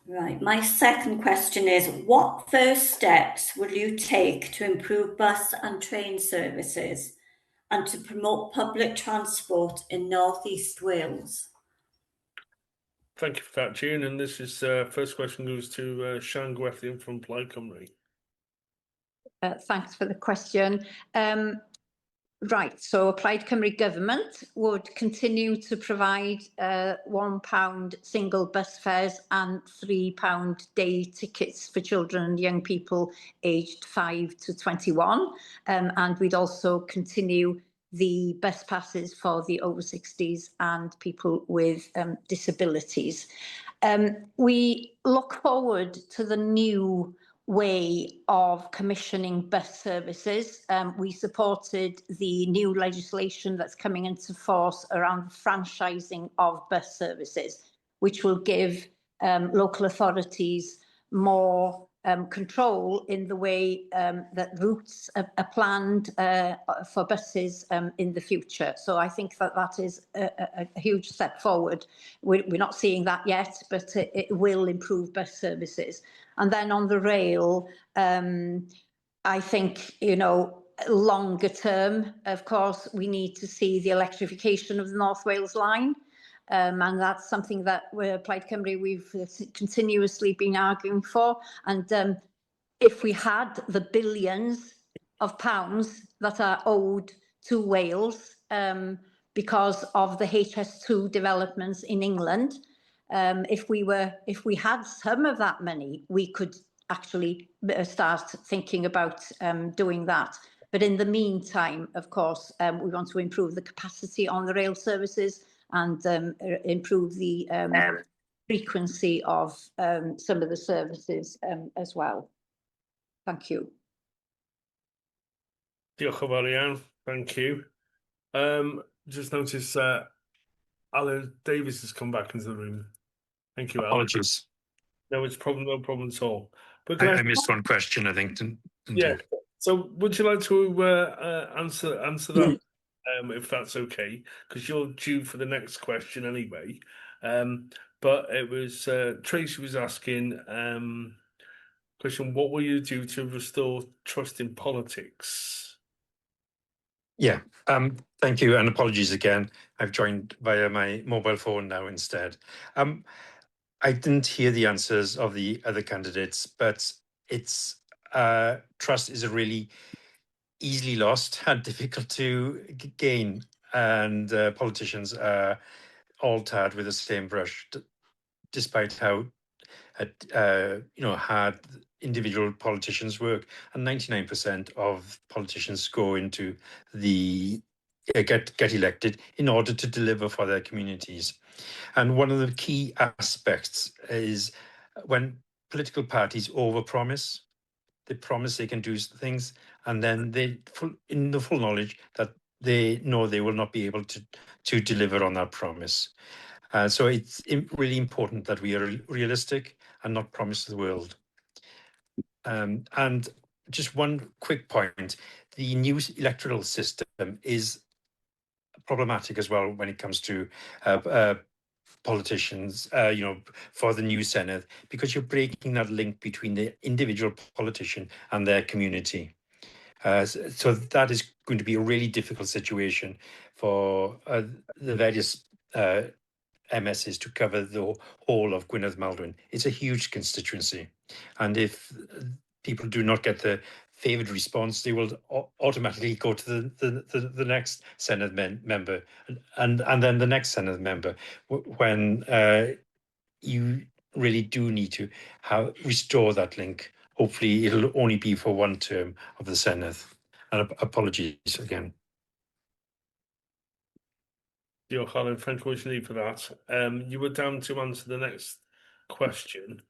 Right. My second question is, what first steps will you take to improve bus and train services and to promote public transport in North East Wales? Thank you for that, June. And this is first question goes to Sian Gwenllian from Plaid Cymru. Thanks for the question. Right, so Plaid Cymru government would continue to provide £1 single bus fares and £3 day tickets for children and young people aged 5 to 21. And we'd also continue the bus passes for the over 60s and people with disabilities. We look forward to the new way of commissioning bus services. We supported the new legislation that's coming into force around franchising of bus services, which will give local authorities more control in the way that routes are planned for buses in the future. So I think that is a huge step forward. We're not seeing that yet, but it will improve bus services. And then on the rail, I think, longer term, of course, we need to see the electrification of the North Wales line. And that's something that Plaid Cymru, we've continuously been arguing for. And if we had the billions of pounds that are owed to Wales because of the HS2 developments in England, if we had some of that money, we could actually start thinking about doing that. But in the meantime, of course, we want to improve the capacity on the rail services and improve the frequency of some of the services as well. Thank you. Diolch yn fawr iawn. Thank you. Just notice Alan Davies has come back into the room. Thank you, Alan. Apologies. No, it's no problem at all. But I missed one question, I think. Yeah. So would you like to answer that, if that's okay? Because you're due for the next question anyway. But it was Tracy was asking question: what will you do to restore trust in politics? Yeah. Thank you, and apologies again. I've joined via my mobile phone now instead. I didn't hear the answers of the other candidates, but it's trust is a really easily lost and difficult to gain, and politicians are all tarred with the same brush, despite how hard individual politicians work. And 99% of politicians go into the get elected in order to deliver for their communities. And one of the key aspects is when political parties overpromise. They promise they can do things, and then they, in the full knowledge that they know they will not be able to deliver on that promise. So it's really important that we are realistic and not promise the world. And just one quick point: the new electoral system is problematic as well when it comes to politicians, for the new Senedd, because you're breaking that link between the individual politician and their community. So that is going to be a really difficult situation for the various MSs to cover the whole of Gwynedd Maldwyn. It's a huge constituency, and if people do not get the favoured response, they will automatically go to the next Senedd member, and then the next Senedd member, when you really do need to restore that link. Hopefully it'll only be for one term of the Senedd. And apologies again. Diolch, Alan. Thank you for that. You were down to answer the next question.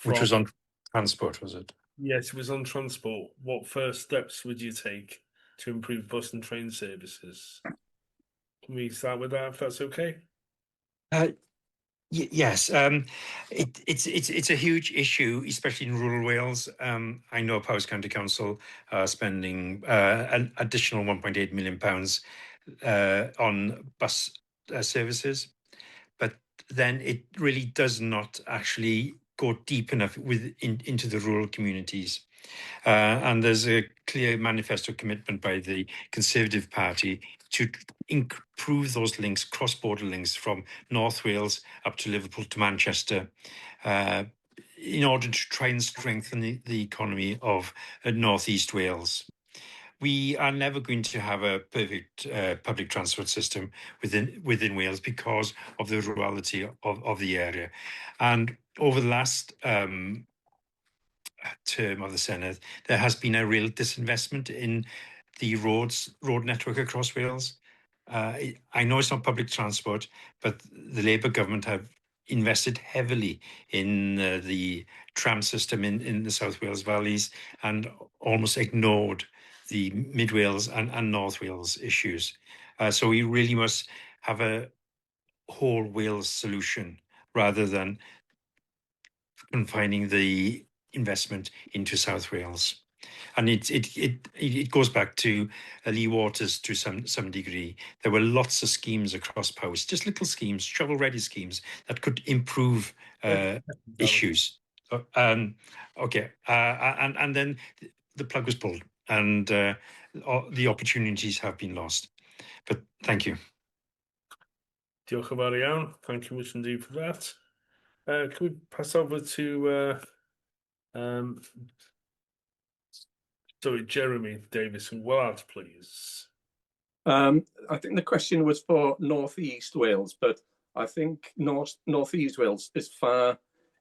Which was on transport, was it? Yes, it was on transport. What first steps would you take to improve bus and train services? Can we start with that, if that's okay? Yes, it's a huge issue, especially in rural Wales. I know Powys County Council are spending an additional £1.8 million on bus services, but then it really does not actually go deep enough into the rural communities. And there's a clear manifesto commitment by the Conservative Party to improve those links, cross-border links from North Wales up to Liverpool to Manchester, in order to try and strengthen the economy of North East Wales. We are never going to have a perfect public transport system within Wales because of the rurality of the area. And over the last term of the Senedd, there has been a real disinvestment in the road network across Wales. I know it's not public transport, but the Labour government have invested heavily in the tram system in the South Wales valleys and almost ignored the Mid Wales and North Wales issues. So we really must have a whole Wales solution rather than confining the investment into South Wales. And it goes back to Lee Waters to some degree. There were lots of schemes across Powys, just little schemes, shovel-ready schemes that could improve issues. Okay, and then the plug was pulled, and the opportunities have been lost. But thank you. Diolch yn fawr iawn. Thank you much indeed for that. Can we pass over to Jeremy Davies and Wellard, please? I think the question was for North East Wales, but I think North East Wales is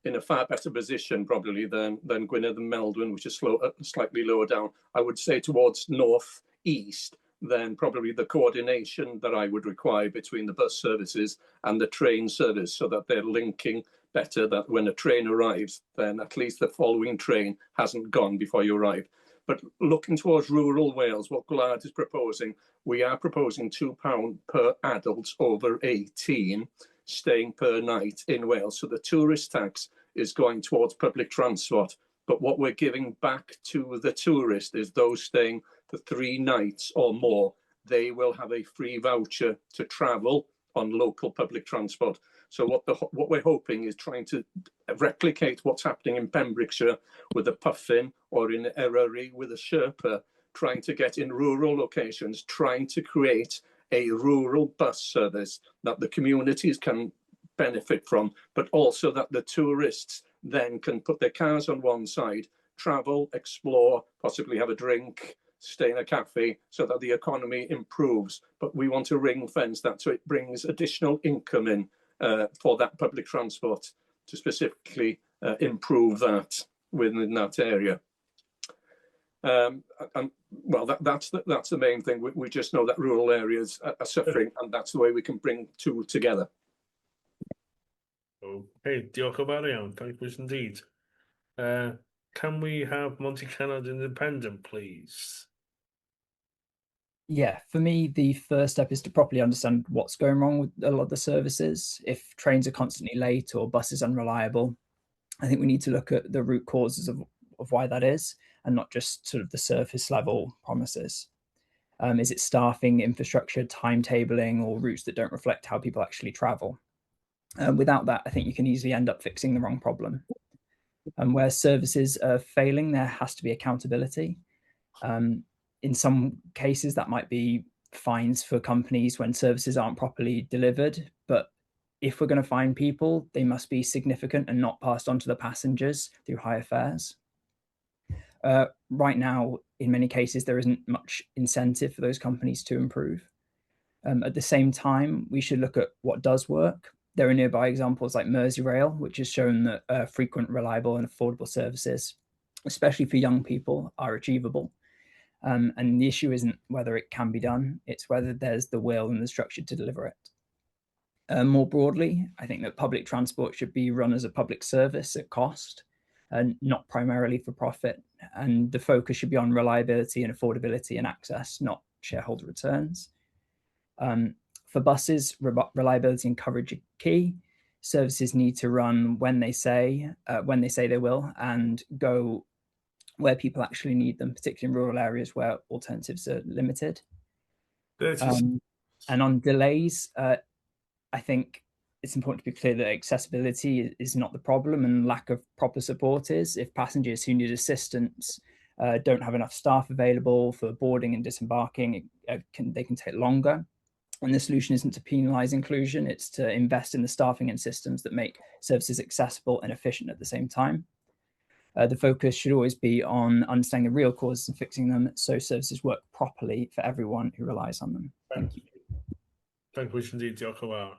in a far better position probably than Gwynedd and Maldwyn, which is slightly lower down. I would say towards North East, then probably the coordination that I would require between the bus services and the train service, so that they're linking better, that when a train arrives, then at least the following train hasn't gone before you arrive. But looking towards rural Wales, what Gwlad is proposing, we are proposing £2 per adult over 18 staying per night in Wales. So the tourist tax is going towards public transport. But what we're giving back to the tourist is those staying for 3 nights or more, they will have a free voucher to travel on local public transport. So what we're hoping is trying to replicate what's happening in Pembrokeshire with a puffin, or in Eryri with a Sherpa, trying to get in rural locations, trying to create a rural bus service that the communities can benefit from, but also that the tourists then can put their cars on one side, travel, explore, possibly have a drink, stay in a cafe, so that the economy improves. But we want to ring fence that so it brings additional income in for that public transport to specifically improve that within that area. And well, that's the main thing. We just know that rural areas are suffering, and that's the way we can bring two together. Okay, diolch yn fawr iawn. Thank you indeed. Can we have Monty Kennard Independent, please? Yeah, for me, the first step is to properly understand what's going wrong with a lot of the services. If trains are constantly late or buses unreliable, I think we need to look at the root causes of why that is, and not just sort of the surface level promises. Is it staffing, infrastructure, timetabling, or routes that don't reflect how people actually travel? Without that, I think you can easily end up fixing the wrong problem. And where services are failing, there has to be accountability. In some cases, that might be fines for companies when services aren't properly delivered. But if we're going to fine people, they must be significant and not passed on to the passengers through higher fares. Right now, in many cases, there isn't much incentive for those companies to improve. At the same time, we should look at what does work. There are nearby examples like Merseyrail, which has shown that frequent, reliable and affordable services, especially for young people, are achievable. And the issue isn't whether it can be done, it's whether there's the will and the structure to deliver it. More broadly, I think that public transport should be run as a public service at cost, and not primarily for profit. And the focus should be on reliability and affordability and access, not shareholder returns. For buses, reliability and coverage are key. Services need to run when they say they will, and go where people actually need them, particularly in rural areas where alternatives are limited. And on delays, I think it's important to be clear that accessibility is not the problem, and lack of proper support is. If passengers who need assistance don't have enough staff available for boarding and disembarking, they can take longer. And the solution isn't to penalise inclusion, it's to invest in the staffing and systems that make services accessible and efficient at the same time. The focus should always be on understanding the real causes and fixing them so services work properly for everyone who relies on them. Thank you. Thank you indeed, Diolch yn fawr.